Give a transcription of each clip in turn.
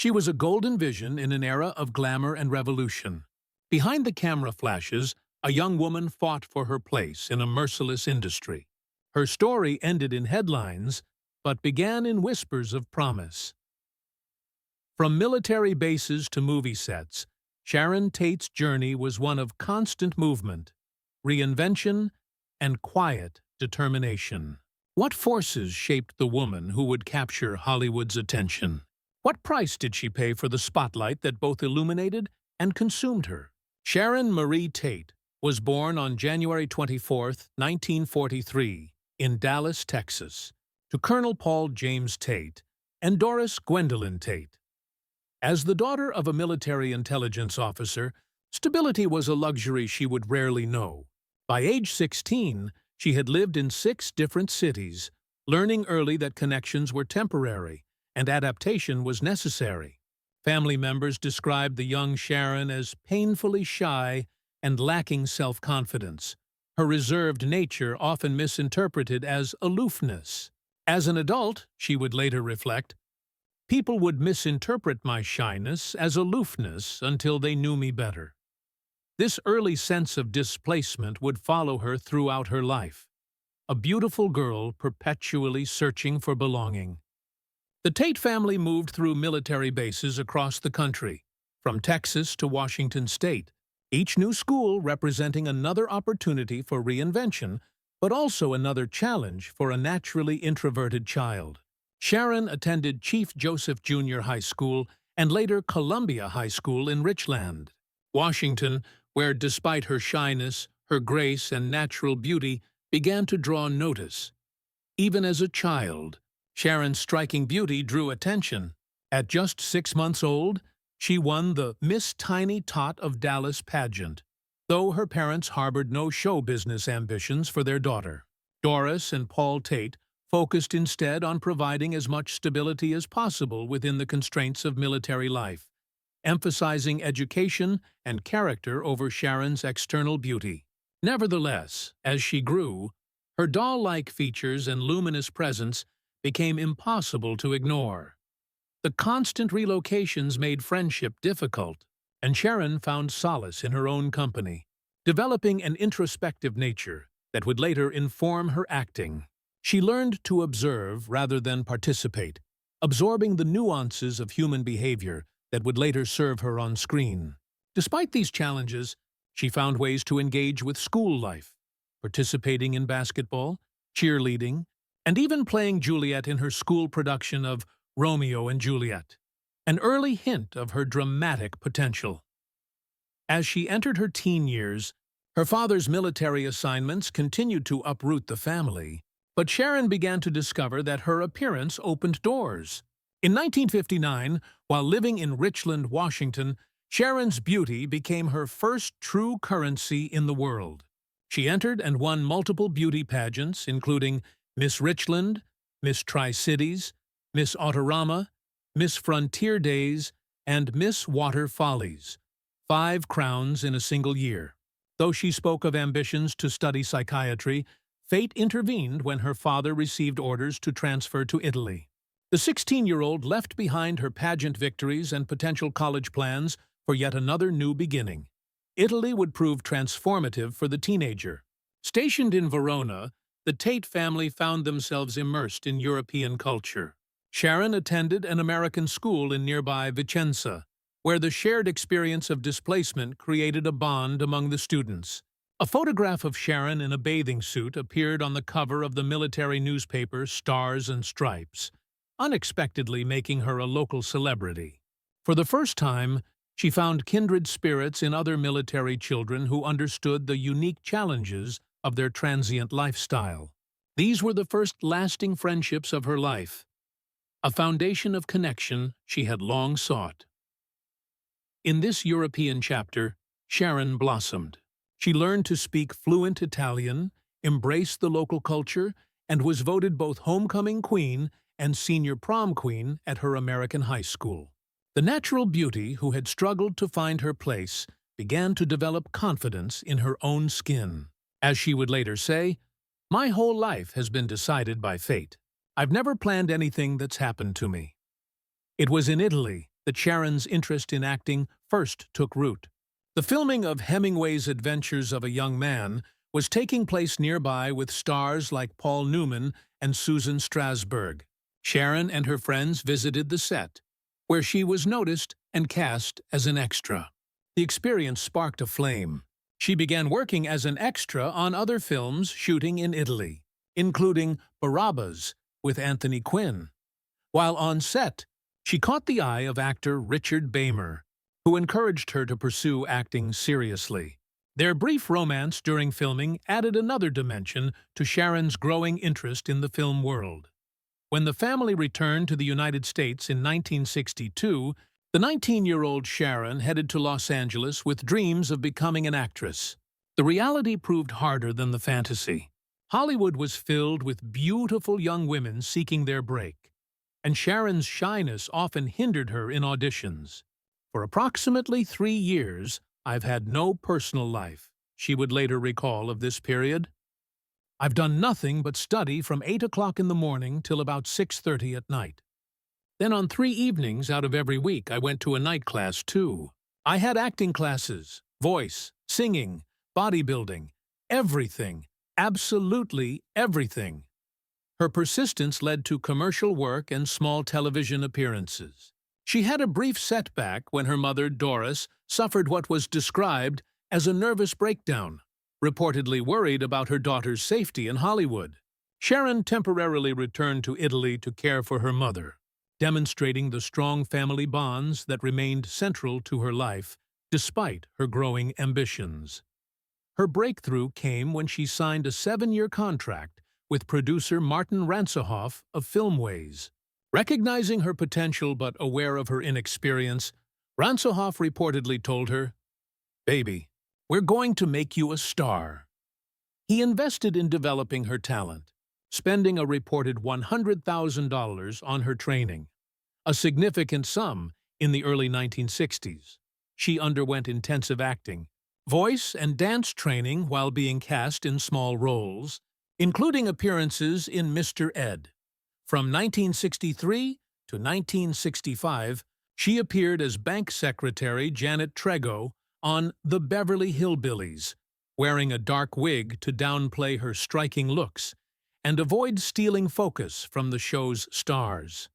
She was a golden vision in an era of glamour and revolution. Behind the camera flashes, a young woman fought for her place in a merciless industry. Her story ended in headlines, but began in whispers of promise. From military bases to movie sets, Sharon Tate's journey was one of constant movement, reinvention, and quiet determination. What forces shaped the woman who would capture Hollywood's attention? What price did she pay for the spotlight that both illuminated and consumed her? Sharon Marie Tate was born on January 24, 1943, in Dallas, Texas, to Colonel Paul James Tate and Doris Gwendolyn Tate. As the daughter of a military intelligence officer, stability was a luxury she would rarely know. By age 16, she had lived in 6 different cities, learning early that connections were temporary and adaptation was necessary. Family members described the young Sharon as painfully shy and lacking self-confidence, her reserved nature often misinterpreted as aloofness. As an adult, she would later reflect, people would misinterpret my shyness as aloofness until they knew me better. This early sense of displacement would follow her throughout her life, a beautiful girl perpetually searching for belonging. The Tate family moved through military bases across the country, from Texas to Washington State, each new school representing another opportunity for reinvention, but also another challenge for a naturally introverted child. Sharon attended Chief Joseph Junior High School and later Columbia High School in Richland, Washington, where, despite her shyness, her grace and natural beauty began to draw notice. Even as a child, Sharon's striking beauty drew attention. At just 6 months old, she won the Miss Tiny Tot of Dallas pageant, though her parents harbored no show business ambitions for their daughter. Doris and Paul Tate focused instead on providing as much stability as possible within the constraints of military life, emphasizing education and character over Sharon's external beauty. Nevertheless, as she grew, her doll-like features and luminous presence became impossible to ignore. The constant relocations made friendship difficult, and Sharon found solace in her own company, developing an introspective nature that would later inform her acting. She learned to observe rather than participate, absorbing the nuances of human behavior that would later serve her on screen. Despite these challenges, she found ways to engage with school life, participating in basketball, cheerleading, and even playing Juliet in her school production of Romeo and Juliet, an early hint of her dramatic potential. As she entered her teen years, her father's military assignments continued to uproot the family, but Sharon began to discover that her appearance opened doors. In 1959, while living in Richland, Washington, Sharon's beauty became her first true currency in the world. She entered and won multiple beauty pageants, including Miss Richland, Miss Tri-Cities, Miss Autorama, Miss Frontier Days, and Miss Water Follies, 5 crowns in a single year. Though she spoke of ambitions to study psychiatry, fate intervened when her father received orders to transfer to Italy. The 16-year-old left behind her pageant victories and potential college plans for yet another new beginning. Italy would prove transformative for the teenager. Stationed in Verona, the Tate family found themselves immersed in European culture. Sharon attended an American school in nearby Vicenza, where the shared experience of displacement created a bond among the students. A photograph of Sharon in a bathing suit appeared on the cover of the military newspaper Stars and Stripes, unexpectedly making her a local celebrity. For the first time, she found kindred spirits in other military children who understood the unique challenges of their transient lifestyle. These were the first lasting friendships of her life, a foundation of connection she had long sought. In this European chapter, Sharon blossomed. She learned to speak fluent Italian, embraced the local culture, and was voted both homecoming queen and senior prom queen at her American high school. The natural beauty who had struggled to find her place began to develop confidence in her own skin. As she would later say, "My whole life has been decided by fate. I've never planned anything that's happened to me." It was in Italy, that Sharon's interest in acting first took root. The filming of Hemingway's Adventures of a Young Man was taking place nearby with stars like Paul Newman and Susan Strasberg. Sharon and her friends visited the set, where she was noticed and cast as an extra. The experience sparked a flame. She began working as an extra on other films shooting in Italy, including Barabbas with Anthony Quinn. While on set, she caught the eye of actor Richard Beymer, who encouraged her to pursue acting seriously. Their brief romance during filming added another dimension to Sharon's growing interest in the film world. When the family returned to the United States in 1962, the 19-year-old Sharon headed to Los Angeles with dreams of becoming an actress. The reality proved harder than the fantasy. Hollywood was filled with beautiful young women seeking their break, and Sharon's shyness often hindered her in auditions. For approximately 3 years, I've had no personal life, she would later recall of this period. I've done nothing but study from 8 o'clock in the morning till about 6:30 at night. Then on 3 evenings out of every week, I went to a night class too. I had acting classes, voice, singing, bodybuilding, everything, absolutely everything. Her persistence led to commercial work and small television appearances. She had a brief setback when her mother, Doris, suffered what was described as a nervous breakdown, reportedly worried about her daughter's safety in Hollywood. Sharon temporarily returned to Italy to care for her mother, demonstrating the strong family bonds that remained central to her life despite her growing ambitions. Her breakthrough came when she signed a 7-year contract with producer Martin Ransohoff of Filmways. Recognizing her potential but aware of her inexperience, Ransohoff reportedly told her, "Baby, we're going to make you a star." He invested in developing her talent, spending a reported $100,000 on her training, a significant sum in the early 1960s. She underwent intensive acting, voice and dance training while being cast in small roles, including appearances in Mr. Ed. From 1963 to 1965, she appeared as bank secretary Janet Trego on The Beverly Hillbillies, wearing a dark wig to downplay her striking looks and avoid stealing focus from the show's stars.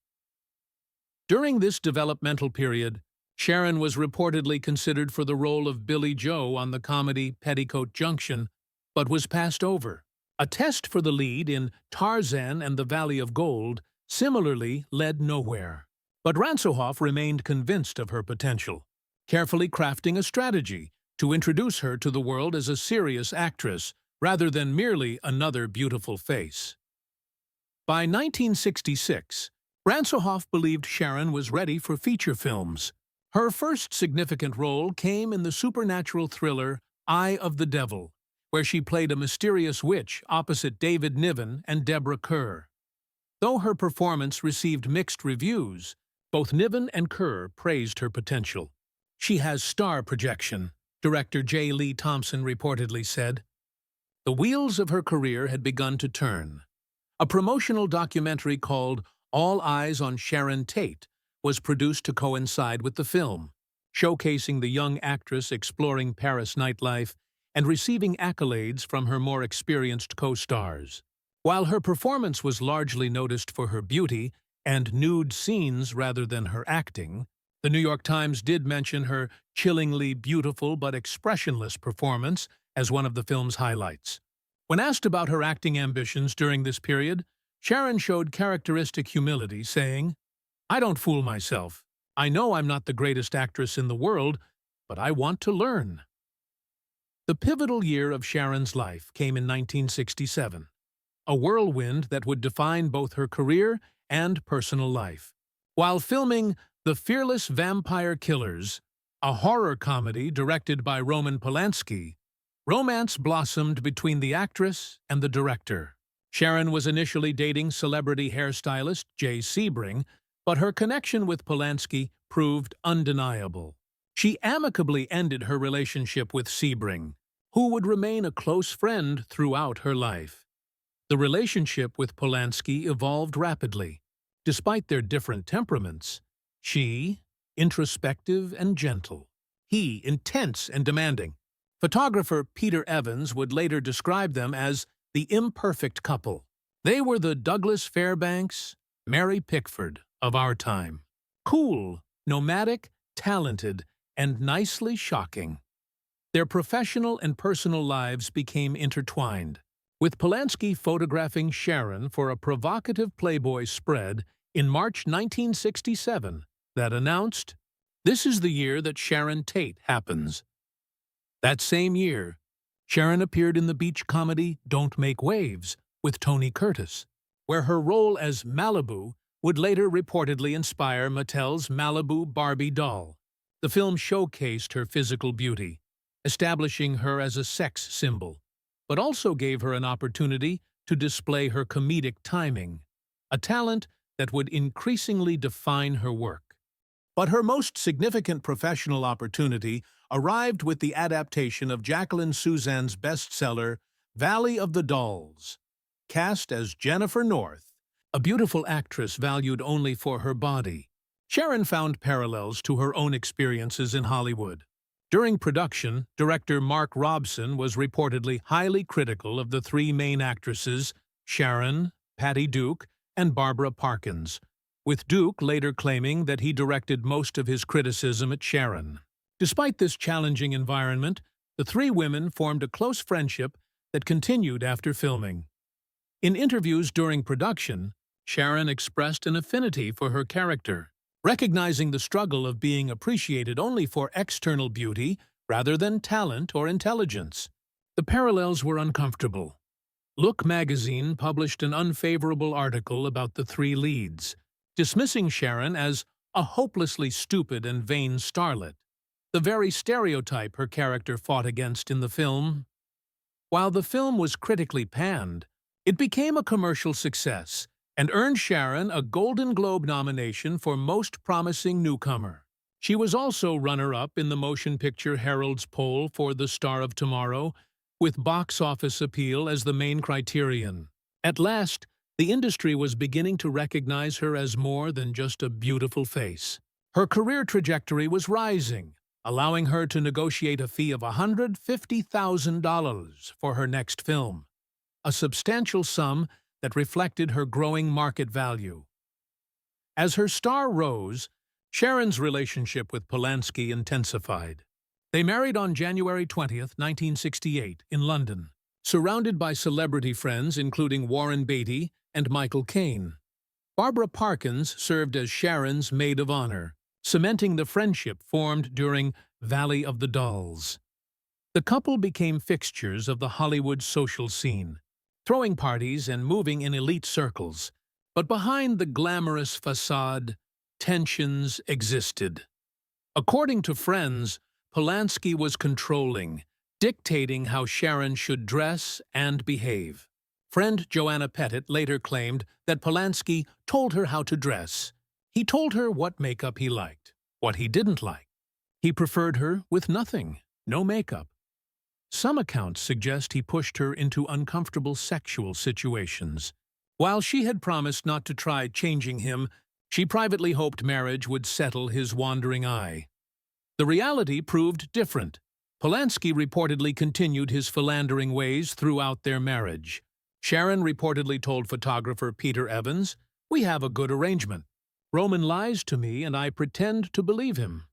During this developmental period, Sharon was reportedly considered for the role of Billy Joe on the comedy Petticoat Junction, but was passed over. A test for the lead in Tarzan and the Valley of Gold similarly led nowhere. But Ransohoff remained convinced of her potential, carefully crafting a strategy to introduce her to the world as a serious actress rather than merely another beautiful face. By 1966, Ransohoff believed Sharon was ready for feature films. Her first significant role came in the supernatural thriller Eye of the Devil, where she played a mysterious witch opposite David Niven and Deborah Kerr. Though her performance received mixed reviews, both Niven and Kerr praised her potential. "She has star projection," director J. Lee Thompson reportedly said. The wheels of her career had begun to turn. A promotional documentary called All Eyes on Sharon Tate was produced to coincide with the film, showcasing the young actress exploring Paris nightlife and receiving accolades from her more experienced co-stars. While her performance was largely noticed for her beauty and nude scenes rather than her acting, the New York Times did mention her chillingly beautiful but expressionless performance as one of the film's highlights. When asked about her acting ambitions during this period, Sharon showed characteristic humility, saying, "I don't fool myself. I know I'm not the greatest actress in the world, but I want to learn." The pivotal year of Sharon's life came in 1967, a whirlwind that would define both her career and personal life. While filming The Fearless Vampire Killers, a horror comedy directed by Roman Polanski, romance blossomed between the actress and the director. Sharon was initially dating celebrity hairstylist Jay Sebring, but her connection with Polanski proved undeniable. She amicably ended her relationship with Sebring, who would remain a close friend throughout her life. The relationship with Polanski evolved rapidly. Despite their different temperaments, she introspective and gentle. He, intense and demanding. Photographer Peter Evans would later describe them as the imperfect couple. They were the Douglas Fairbanks, Mary Pickford of our time. Cool, nomadic, talented, and nicely shocking. Their professional and personal lives became intertwined, with Polanski photographing Sharon for a provocative Playboy spread in March 1967 that announced, "This is the year that Sharon Tate happens." That same year, Sharon appeared in the beach comedy Don't Make Waves with Tony Curtis, where her role as Malibu would later reportedly inspire Mattel's Malibu Barbie doll. The film showcased her physical beauty, establishing her as a sex symbol, but also gave her an opportunity to display her comedic timing, a talent that would increasingly define her work. But her most significant professional opportunity arrived with the adaptation of Jacqueline Suzanne's bestseller, Valley of the Dolls. Cast as Jennifer North, a beautiful actress valued only for her body, Sharon found parallels to her own experiences in Hollywood. During production, director Mark Robson was reportedly highly critical of the three main actresses, Sharon, Patty Duke, and Barbara Parkins, with Duke later claiming that he directed most of his criticism at Sharon. Despite this challenging environment, the three women formed a close friendship that continued after filming. In interviews during production, Sharon expressed an affinity for her character, recognizing the struggle of being appreciated only for external beauty rather than talent or intelligence. The parallels were uncomfortable. Look magazine published an unfavorable article about the three leads, dismissing Sharon as a hopelessly stupid and vain starlet, the very stereotype her character fought against in the film. While the film was critically panned, it became a commercial success and earned Sharon a Golden Globe nomination for Most Promising Newcomer. She was also runner-up in the Motion Picture Herald's poll for The Star of Tomorrow, with box office appeal as the main criterion. At last, the industry was beginning to recognize her as more than just a beautiful face. Her career trajectory was rising, allowing her to negotiate a fee of $150,000 for her next film, a substantial sum that reflected her growing market value. As her star rose, Sharon's relationship with Polanski intensified. They married on January 20, 1968, in London, surrounded by celebrity friends including Warren Beatty and Michael Caine. Barbara Parkins served as Sharon's maid of honor, cementing the friendship formed during Valley of the Dolls. The couple became fixtures of the Hollywood social scene, throwing parties and moving in elite circles. But behind the glamorous facade, tensions existed. According to friends, Polanski was controlling, dictating how Sharon should dress and behave. Friend Joanna Pettit later claimed that Polanski told her how to dress. He told her what makeup he liked, what he didn't like. He preferred her with nothing, no makeup. Some accounts suggest he pushed her into uncomfortable sexual situations. While she had promised not to try changing him, she privately hoped marriage would settle his wandering eye. The reality proved different. Polanski reportedly continued his philandering ways throughout their marriage. Sharon reportedly told photographer Peter Evans, "We have a good arrangement. Roman lies to me and I pretend to believe him."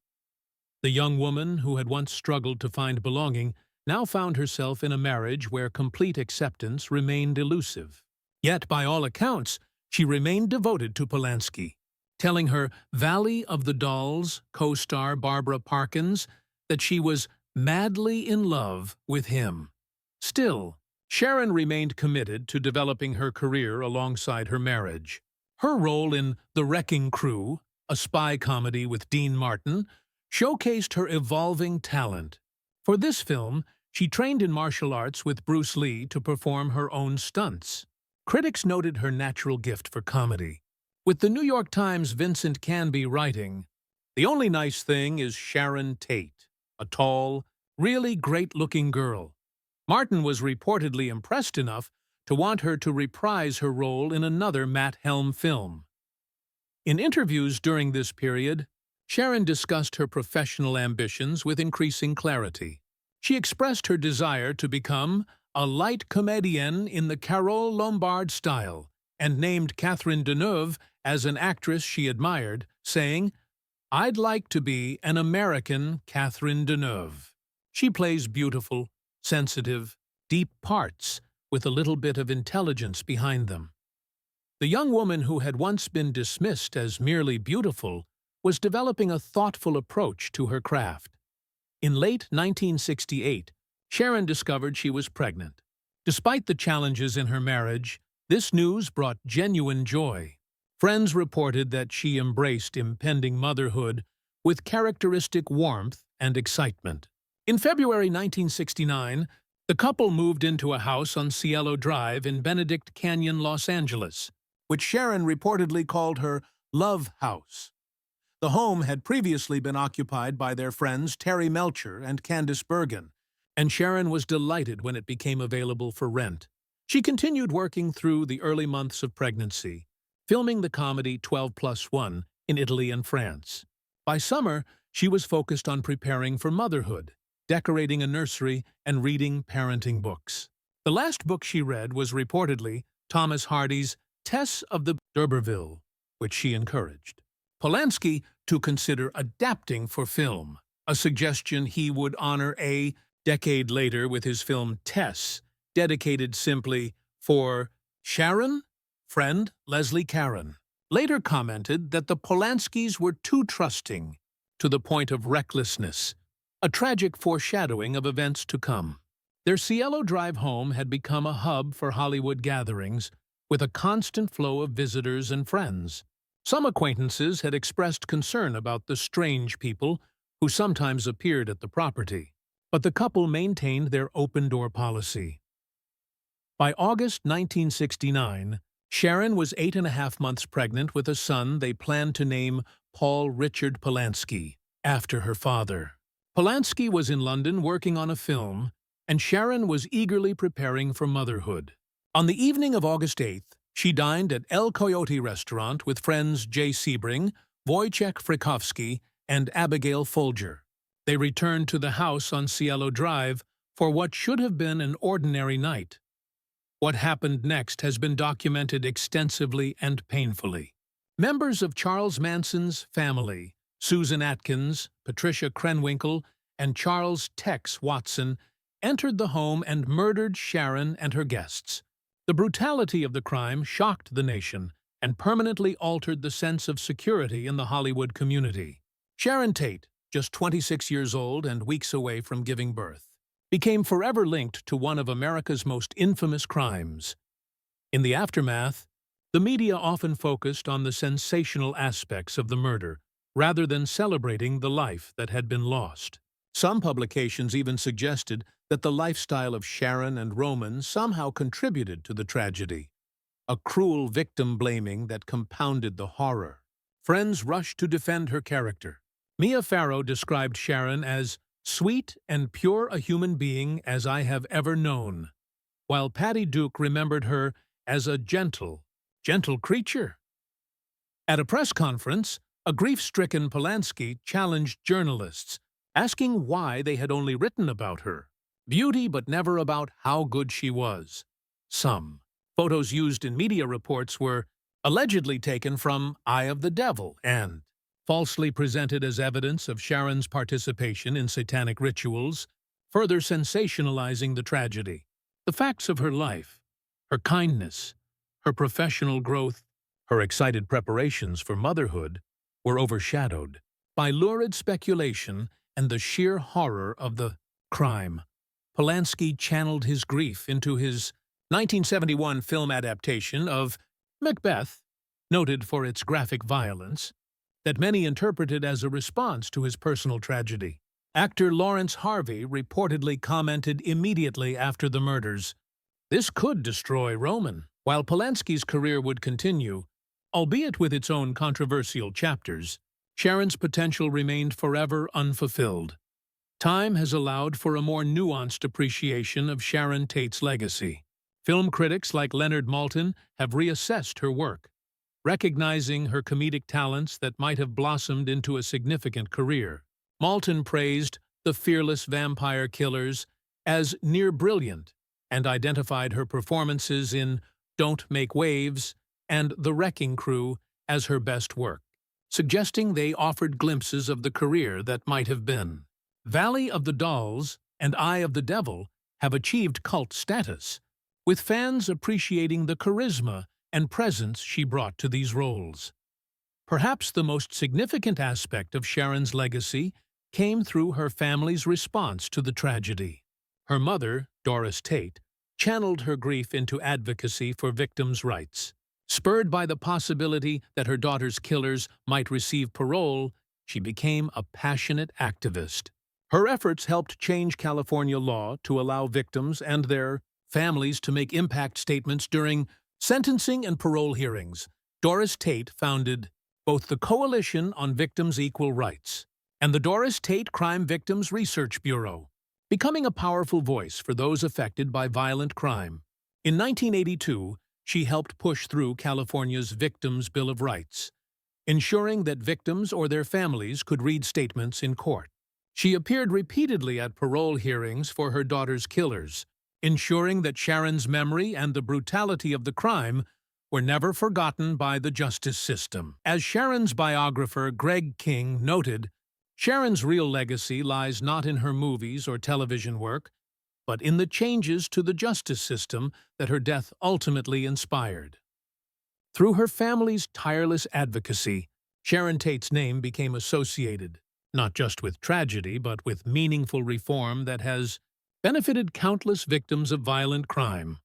The young woman, who had once struggled to find belonging, now found herself in a marriage where complete acceptance remained elusive. Yet, by all accounts, she remained devoted to Polanski, telling her Valley of the Dolls co-star Barbara Parkins that she was madly in love with him. Still, Sharon remained committed to developing her career alongside her marriage. Her role in The Wrecking Crew, a spy comedy with Dean Martin, showcased her evolving talent. For this film, she trained in martial arts with Bruce Lee to perform her own stunts. Critics noted her natural gift for comedy, with the New York Times' Vincent Canby writing, "The only nice thing is Sharon Tate, a tall, really great-looking girl." Martin was reportedly impressed enough to want her to reprise her role in another Matt Helm film. In interviews during this period, Sharon discussed her professional ambitions with increasing clarity. She expressed her desire to become a light comedienne in the Carole Lombard style and named Catherine Deneuve as an actress she admired, saying, "I'd like to be an American Catherine Deneuve." She plays beautiful, sensitive, deep parts with a little bit of intelligence behind them. The young woman who had once been dismissed as merely beautiful was developing a thoughtful approach to her craft. In late 1968, Sharon discovered she was pregnant. Despite the challenges in her marriage, this news brought genuine joy. Friends reported that she embraced impending motherhood with characteristic warmth and excitement. In February 1969, the couple moved into a house on Cielo Drive in Benedict Canyon, Los Angeles, which Sharon reportedly called her Love House. The home had previously been occupied by their friends Terry Melcher and Candice Bergen, and Sharon was delighted when it became available for rent. She continued working through the early months of pregnancy, filming the comedy 12+1 in Italy and France. By summer, she was focused on preparing for motherhood, decorating a nursery, and reading parenting books. The last book she read was reportedly Thomas Hardy's Tess of the D'Urberville, which she encouraged Polanski to consider adapting for film, a suggestion he would honor a decade later with his film Tess, dedicated simply for Sharon, friend Leslie Caron. Later commented that the Polanskis were too trusting, to the point of recklessness, a tragic foreshadowing of events to come. Their Cielo Drive home had become a hub for Hollywood gatherings, with a constant flow of visitors and friends. Some acquaintances had expressed concern about the strange people who sometimes appeared at the property, but the couple maintained their open-door policy. By August 1969, Sharon was 8.5 months pregnant with a son they planned to name Paul Richard Polanski, after her father. Polanski was in London working on a film, and Sharon was eagerly preparing for motherhood. On the evening of August 8th, she dined at El Coyote restaurant with friends Jay Sebring, Wojciech Frykowski, and Abigail Folger. They returned to the house on Cielo Drive for what should have been an ordinary night. What happened next has been documented extensively and painfully. Members of Charles Manson's family, Susan Atkins, Patricia Krenwinkel, and Charles Tex Watson, entered the home and murdered Sharon and her guests. The brutality of the crime shocked the nation and permanently altered the sense of security in the Hollywood community. Sharon Tate, just 26 years old and weeks away from giving birth, became forever linked to one of America's most infamous crimes. In the aftermath, the media often focused on the sensational aspects of the murder, rather than celebrating the life that had been lost. Some publications even suggested that the lifestyle of Sharon and Roman somehow contributed to the tragedy, a cruel victim-blaming that compounded the horror. Friends rushed to defend her character. Mia Farrow described Sharon as sweet and pure a human being as I have ever known, while Patty Duke remembered her as a gentle creature. At a press conference, a grief-stricken Polanski challenged journalists, asking why they had only written about her beauty but never about how good she was. Some photos used in media reports were allegedly taken from Eye of the Devil and falsely presented as evidence of Sharon's participation in satanic rituals, further sensationalizing the tragedy. The facts of her life, her kindness, her professional growth, her excited preparations for motherhood, were overshadowed by lurid speculation and the sheer horror of the crime. Polanski channeled his grief into his 1971 film adaptation of Macbeth, noted for its graphic violence, that many interpreted as a response to his personal tragedy. Actor Lawrence Harvey reportedly commented immediately after the murders, "This could destroy Roman." While Polanski's career would continue, albeit with its own controversial chapters, Sharon's potential remained forever unfulfilled. Time has allowed for a more nuanced appreciation of Sharon Tate's legacy. Film critics like Leonard Maltin have reassessed her work, recognizing her comedic talents that might have blossomed into a significant career. Maltin praised The Fearless Vampire Killers as near brilliant and identified her performances in Don't Make Waves and The Wrecking Crew as her best work, suggesting they offered glimpses of the career that might have been. Valley of the Dolls and Eye of the Devil have achieved cult status, with fans appreciating the charisma and presence she brought to these roles. Perhaps the most significant aspect of Sharon's legacy came through her family's response to the tragedy. Her mother, Doris Tate, channeled her grief into advocacy for victims' rights. Spurred by the possibility that her daughter's killers might receive parole, she became a passionate activist. Her efforts helped change California law to allow victims and their families to make impact statements during sentencing and parole hearings. Doris Tate founded both the Coalition on Victims' Equal Rights and the Doris Tate Crime Victims Research Bureau, becoming a powerful voice for those affected by violent crime. In 1982, she helped push through California's Victims' Bill of Rights, ensuring that victims or their families could read statements in court. She appeared repeatedly at parole hearings for her daughter's killers, ensuring that Sharon's memory and the brutality of the crime were never forgotten by the justice system. As Sharon's biographer Greg King noted, Sharon's real legacy lies not in her movies or television work, but in the changes to the justice system that her death ultimately inspired. Through her family's tireless advocacy, Sharon Tate's name became associated not just with tragedy, but with meaningful reform that has benefited countless victims of violent crime.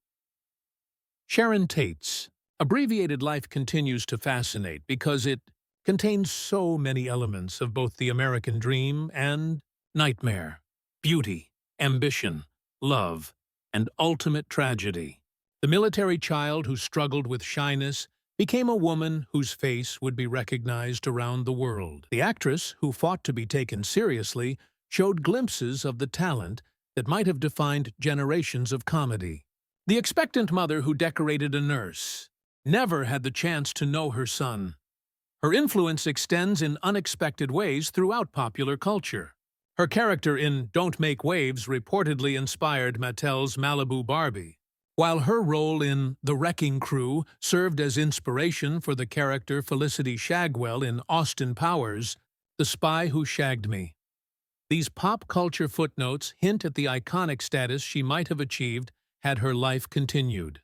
Sharon Tate's abbreviated life continues to fascinate because it contains so many elements of both the American dream and nightmare, beauty, ambition, love, and ultimate tragedy. The military child who struggled with shyness became a woman whose face would be recognized around the world. The actress, who fought to be taken seriously, showed glimpses of the talent that might have defined generations of comedy. The expectant mother who decorated a nurse never had the chance to know her son. Her influence extends in unexpected ways throughout popular culture. Her character in Don't Make Waves reportedly inspired Mattel's Malibu Barbie, while her role in The Wrecking Crew served as inspiration for the character Felicity Shagwell in Austin Powers, The Spy Who Shagged Me. These pop culture footnotes hint at the iconic status she might have achieved had her life continued.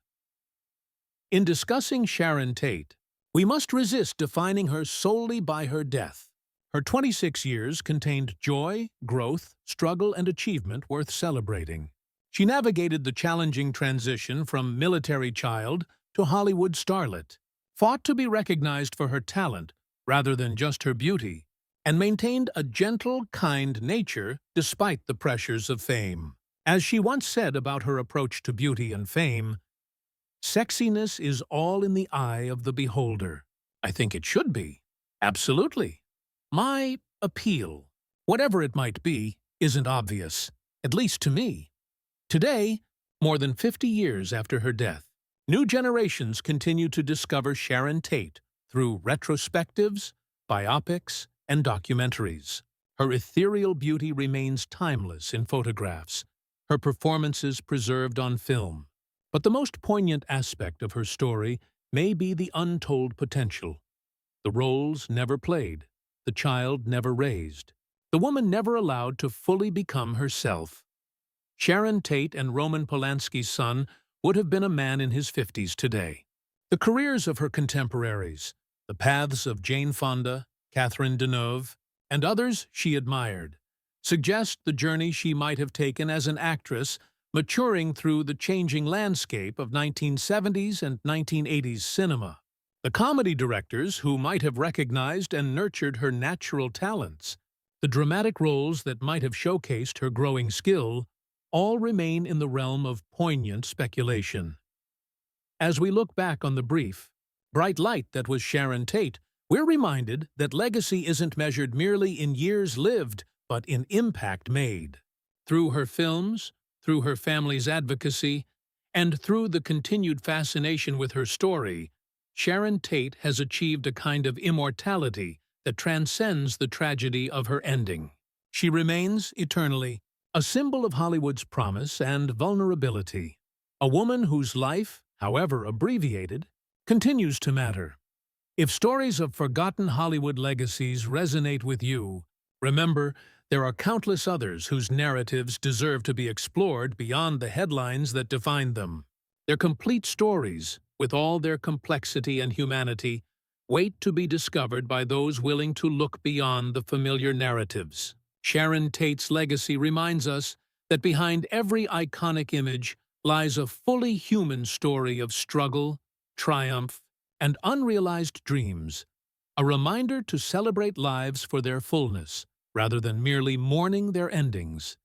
In discussing Sharon Tate, we must resist defining her solely by her death. Her 26 years contained joy, growth, struggle, and achievement worth celebrating. She navigated the challenging transition from military child to Hollywood starlet, fought to be recognized for her talent rather than just her beauty, and maintained a gentle, kind nature despite the pressures of fame. As she once said about her approach to beauty and fame, "Sexiness is all in the eye of the beholder." I think it should be. Absolutely. My appeal, whatever it might be, isn't obvious, at least to me. Today, more than 50 years after her death, new generations continue to discover Sharon Tate through retrospectives, biopics, and documentaries. Her ethereal beauty remains timeless in photographs, her performances preserved on film. But the most poignant aspect of her story may be the untold potential. The roles never played, the child never raised, the woman never allowed to fully become herself. Sharon Tate and Roman Polanski's son would have been a man in his 50s today. The careers of her contemporaries, the paths of Jane Fonda, Catherine Deneuve, and others she admired, suggest the journey she might have taken as an actress, maturing through the changing landscape of 1970s and 1980s cinema. The comedy directors who might have recognized and nurtured her natural talents, the dramatic roles that might have showcased her growing skill, all remain in the realm of poignant speculation. As we look back on the brief, bright light that was Sharon Tate, we're reminded that legacy isn't measured merely in years lived, but in impact made. Through her films, through her family's advocacy, and through the continued fascination with her story, Sharon Tate has achieved a kind of immortality that transcends the tragedy of her ending. She remains, eternally, a symbol of Hollywood's promise and vulnerability. A woman whose life, however abbreviated, continues to matter. If stories of forgotten Hollywood legacies resonate with you, remember there are countless others whose narratives deserve to be explored beyond the headlines that define them. Their complete stories, with all their complexity and humanity, wait to be discovered by those willing to look beyond the familiar narratives. Sharon Tate's legacy reminds us that behind every iconic image lies a fully human story of struggle, triumph, and unrealized dreams, a reminder to celebrate lives for their fullness rather than merely mourning their endings.